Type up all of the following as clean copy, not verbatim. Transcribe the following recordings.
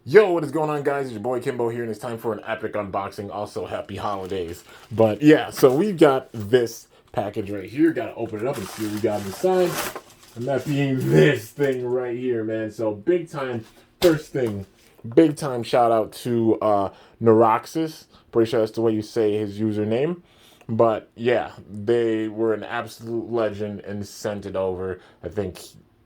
Yo, what is going on, guys? It's your boy Kimbo here, and it's time for an epic unboxing. Also, happy holidays. But yeah, so we've got this package right here. Gotta open it up and see what we got inside. And that being this thing right here, man. So big time, first thing, big time shout out to Neuroxis. Pretty sure that's the way you say his username. But yeah, they were an absolute legend and sent it over. I think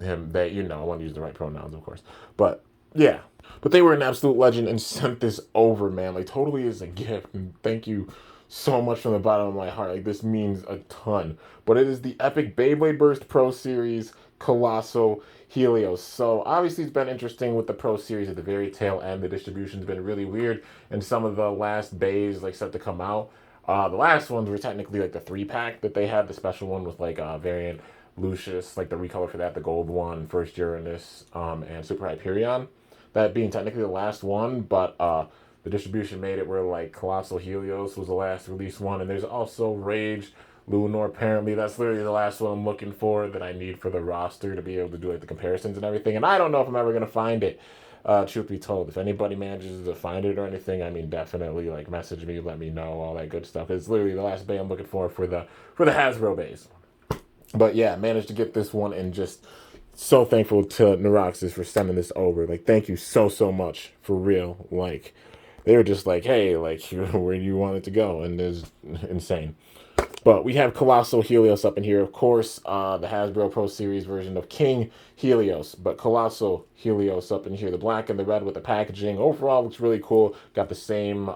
I want to use the right pronouns, of course. But yeah, but they were an absolute legend and sent this over, man. Like, totally is a gift. And thank you so much from the bottom of my heart. Like, this means a ton. But it is the epic Beyblade Burst Pro Series Kollosal Helios. So, obviously, it's been interesting with the Pro Series at the very tail end. The distribution's been really weird. And some of the last bays, like, set to come out. The last ones were technically, like, the 3-pack that they had. The special one with, like, variant Lucius, like, the recolor for that, the gold one, First Uranus, and Super Hyperion, that being technically the last one, but the distribution made it where like Kollosal Helios was the last released one, and there's also Rage Lunar. Apparently, that's literally the last one I'm looking for that I need for the roster to be able to do like the comparisons and everything. And I don't know if I'm ever gonna find it. Truth be told, if anybody manages to find it or anything, I mean, definitely like message me, let me know all that good stuff. It's literally the last bay I'm looking for the Hasbro base. But yeah, managed to get this one and just so thankful to Neuroxis for sending this over. Like, thank you so much for real. Like, they were just like, hey, like, where do you want it to go? And it's insane. But we have Kollosal Helios up in here, of course, the Hasbro Pro Series version of King Helios, but Kollosal Helios up in here, the black and the red with the packaging. Overall, looks really cool. Got the same,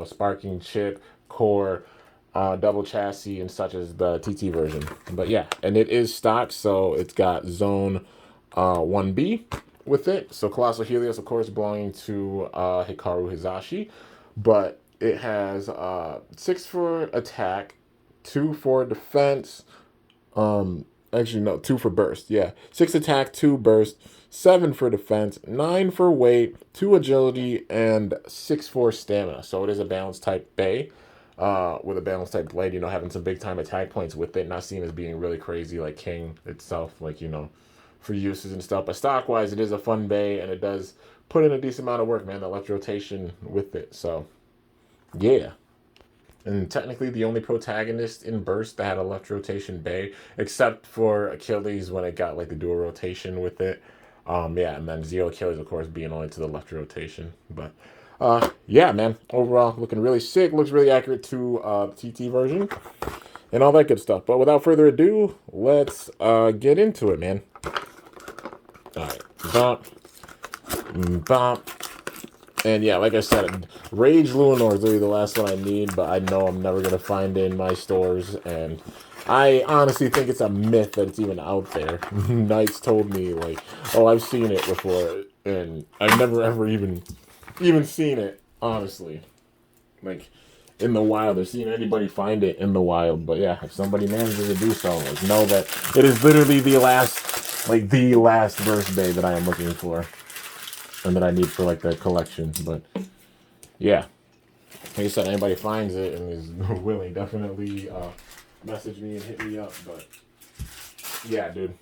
sparking chip, core, double chassis, and such as the TT version. But yeah, and it is stock, so it's got Zone 1B with it. So Kollosal Helios, of course, belonging to Hikaru Hizashi, but it has 6 for attack, 2 for defense. Actually, no, 2 for burst. Yeah, 6 attack, 2 burst, 7 for defense, 9 for weight, 2 agility, and 6 for stamina. So it is a balanced type bay. With a balanced type blade, having some big time attack points with it, not seen as being really crazy like King itself, like, for uses and stuff. But stock wise, it is a fun bay and it does put in a decent amount of work, man. The left rotation with it. So, yeah. And technically, the only protagonist in Burst that had a left rotation bay, except for Achilles when it got like the dual rotation with it. Yeah, and then Zero Achilles, of course, being only to the left rotation. But yeah, man. Overall, looking really sick. Looks really accurate to the TT version and all that good stuff. But without further ado, let's get into it, man. All right, bump, bump. And yeah, like I said, Rage Lunar is really the last one I need, but I know I'm never going to find it in my stores. And I honestly think it's a myth that it's even out there. Knights told me, like, oh, I've seen it before. And I've never ever even seen it, honestly. Like, in the wild. Or seen anybody find it in the wild. But yeah, if somebody manages to do so, like, know that it is literally the last birthday that I am looking for. And that I need for, like, the collection. But, yeah. Like I said, anybody finds it and is willing, definitely message me and hit me up. But, yeah, dude.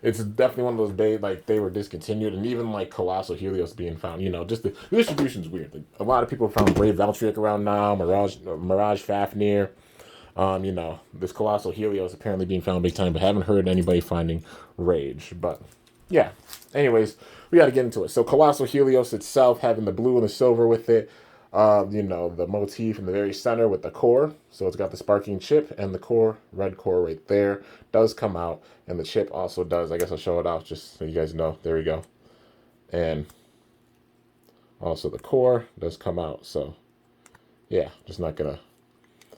It's definitely one of those days, like, they were discontinued, and even, like, Kollosal Helios being found, just the distribution's weird. Like, a lot of people found Brave Valtryek around now, Mirage Fafnir, this Kollosal Helios apparently being found big time, but haven't heard anybody finding Rage. But, yeah. Anyways, we got to get into it. So, Kollosal Helios itself, having the blue and the silver with it, the motif in the very center with the core. So it's got the sparking chip and the core, red core right there, does come out. And the chip also does. I guess I'll show it off just so you guys know. There we go. And also the core does come out. So, yeah, just not going to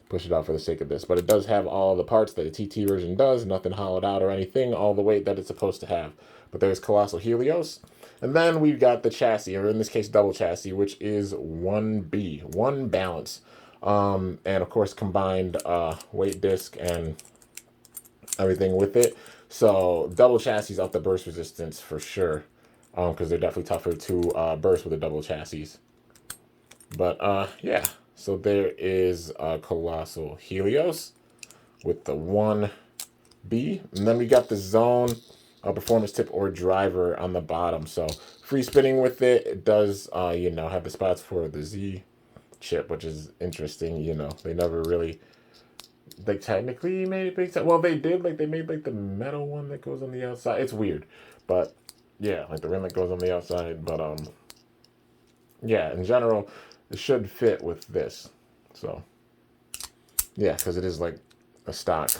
push it out for the sake of this. But it does have all the parts that the TT version does. Nothing hollowed out or anything. All the weight that it's supposed to have. But there's Kollosal Helios. And then we've got the chassis, or in this case, double chassis, which is 1B, one balance. And of course, combined weight disc and everything with it. So double chassis up the burst resistance for sure, because they're definitely tougher to burst with a double chassis. But yeah, so there is Kollosal Helios with the 1B. And then we got the Zone performance tip or driver on the bottom. So free spinning with it. It does, you know, have the spots for the Z chip, which is interesting. You know, they never really, like, technically made it big time. Well, they did, like, they made, like, the metal one that goes on the outside. It's weird, but yeah, like the rim that goes on the outside. But yeah, in general, it should fit with this. So yeah, because it is like a stock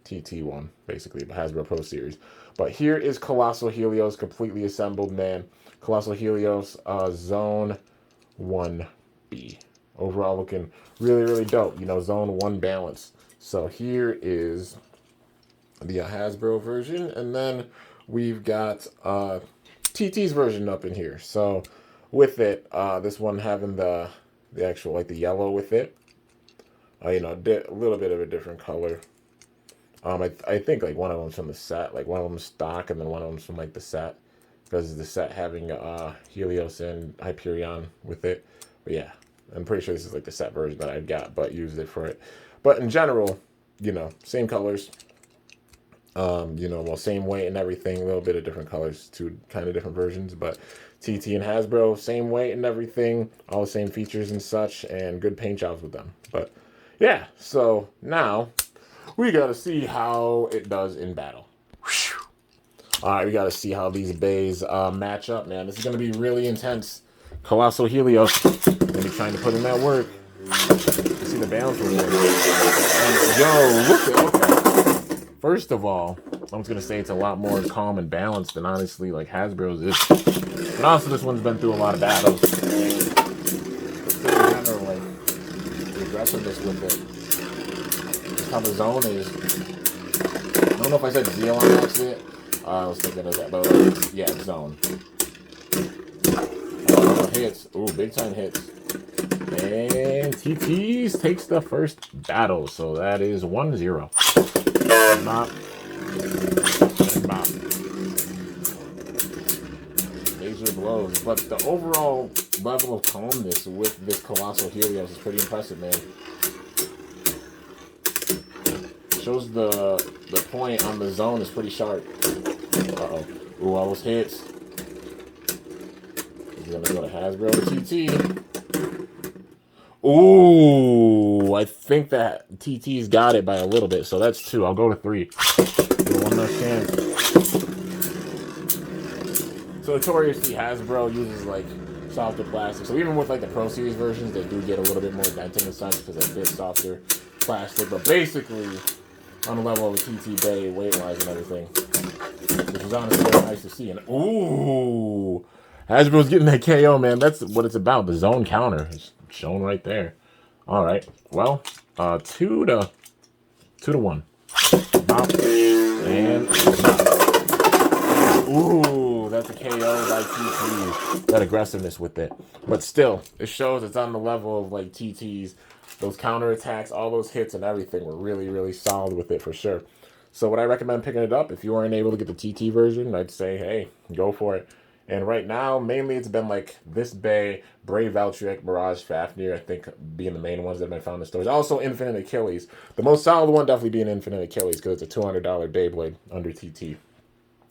TT one, basically, the Hasbro Pro Series. But here is Kollosal Helios, completely assembled, man. Kollosal Helios, Zone 1B. Overall looking really, really dope. You know, Zone 1 balance. So here is the Hasbro version. And then we've got TT's version up in here. So with it, this one having the actual, like, the yellow with it. You know, a little bit of a different color. I think, like, one of them's from the set, like one of them's stock, and then one of them's from, like, the set, because the set having Helios and Hyperion with it. But yeah, I'm pretty sure this is like the set version that I got, but used it for it. But in general, you know, same colors. You know, well, same weight and everything, a little bit of different colors, two kind of different versions, but TT and Hasbro, same weight and everything, all the same features and such, and good paint jobs with them. But yeah, so now we got to see how it does in battle. All right, we got to see how these bays match up, man. This is going to be really intense. Kollosal Helios, going to be trying to put in that work. You see the balance with it. Yo, look at, okay. First of all, I'm just going to say it's a lot more calm and balanced than, honestly, like Hasbro's is. But also, this one's been through a lot of battles. But still, in general, like, the aggressiveness with it. Just how the zone is. I don't know if I said Zeal on accident. I was thinking of that, but yeah, zone. Hits. Ooh, big time hits. And TTs takes the first battle, so that is 1-0. Mop. And mop. Major blows. But the overall level of calmness with this Kollosal Helios is pretty impressive, man. Shows the point on the zone is pretty sharp. Uh-oh. Ooh, all those hits. He's gonna go to Hasbro to TT. Ooh, I think that TT's got it by a little bit, so that's 2. I'll go to 3. One last chance. So notoriously, Hasbro uses, like, softer plastic. So even with, like, the Pro Series versions, they do get a little bit more dented in a sense because they're a bit softer plastic. But basically, on the level of a TT Bay, weight-wise and everything, which is honestly very nice to see. And ooh, Hasbro's getting that KO, man. That's what it's about. The zone counter is shown right there. All right, well, 2 to 1. Bop. And bop. Ooh, that's a KO by TT. That aggressiveness with it, but still, it shows it's on the level of, like, TTs. Those counter attacks, all those hits and everything were really, really solid with it for sure. So would I recommend picking it up? If you weren't able to get the TT version, I'd say, hey, go for it. And right now, mainly it's been like this Bay, Brave Valtryek, Mirage Fafnir, I think being the main ones that have been found in the stores. Also Infinite Achilles. The most solid one definitely being Infinite Achilles because it's a $200 Beyblade under TT.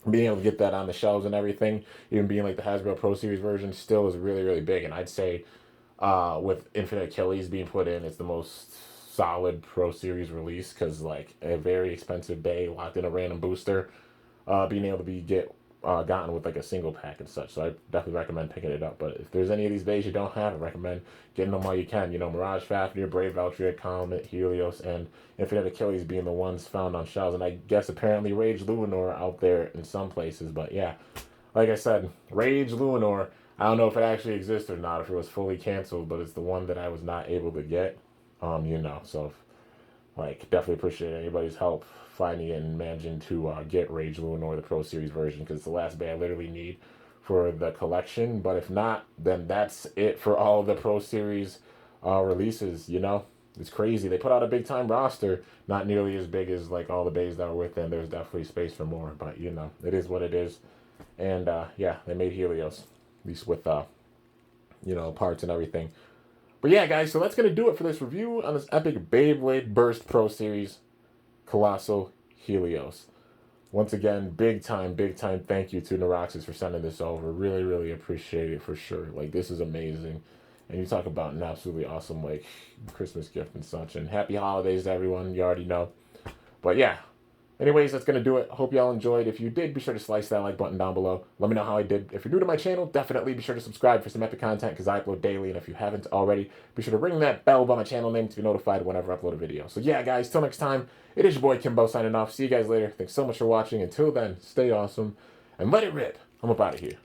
Being able to get that on the shelves and everything, even being like the Hasbro Pro Series version, still is really, really big. And I'd say with Infinite Achilles being put in, it's the most solid Pro Series release because, like, a very expensive Bay locked in a random booster, being able to be gotten with, like, a single pack and such. So I definitely recommend picking it up. But if there's any of these Bays you don't have, I recommend getting them while you can. You know, Mirage Fafnir, Brave Valtryek, Comet, Helios, and Infinite Achilles being the ones found on shelves. And I guess apparently Rage Luinor out there in some places. But yeah, like I said, Rage Luinor, I don't know if it actually exists or not, if it was fully canceled, but it's the one that I was not able to get. You know, so, like, definitely appreciate anybody's help finding it and managing to get Rage Luinor, the Pro Series version, because it's the last Bay I literally need for the collection. But if not, then that's it for all of the Pro Series releases, you know? It's crazy. They put out a big-time roster, not nearly as big as, like, all the Bays that were with them. There's definitely space for more, but, you know, it is what it is. And, yeah, they made Helios, at least with, you know, parts and everything. But yeah, guys, so that's going to do it for this review on this epic Beyblade Burst Pro Series Kollosal Helios. once again, big time thank you to Neuroxys for sending this over. Really, really appreciate it for sure. Like, this is amazing. And you talk about an absolutely awesome, like, Christmas gift and such. And happy holidays to everyone. You already know. But yeah. Anyways, that's going to do it. Hope y'all enjoyed. If you did, be sure to slice that like button down below. Let me know how I did. If you're new to my channel, definitely be sure to subscribe for some epic content because I upload daily. And if you haven't already, be sure to ring that bell by my channel name to be notified whenever I upload a video. So yeah, guys, till next time, it is your boy Kimbo signing off. See you guys later. Thanks so much for watching. Until then, stay awesome and let it rip. I'm up out of here.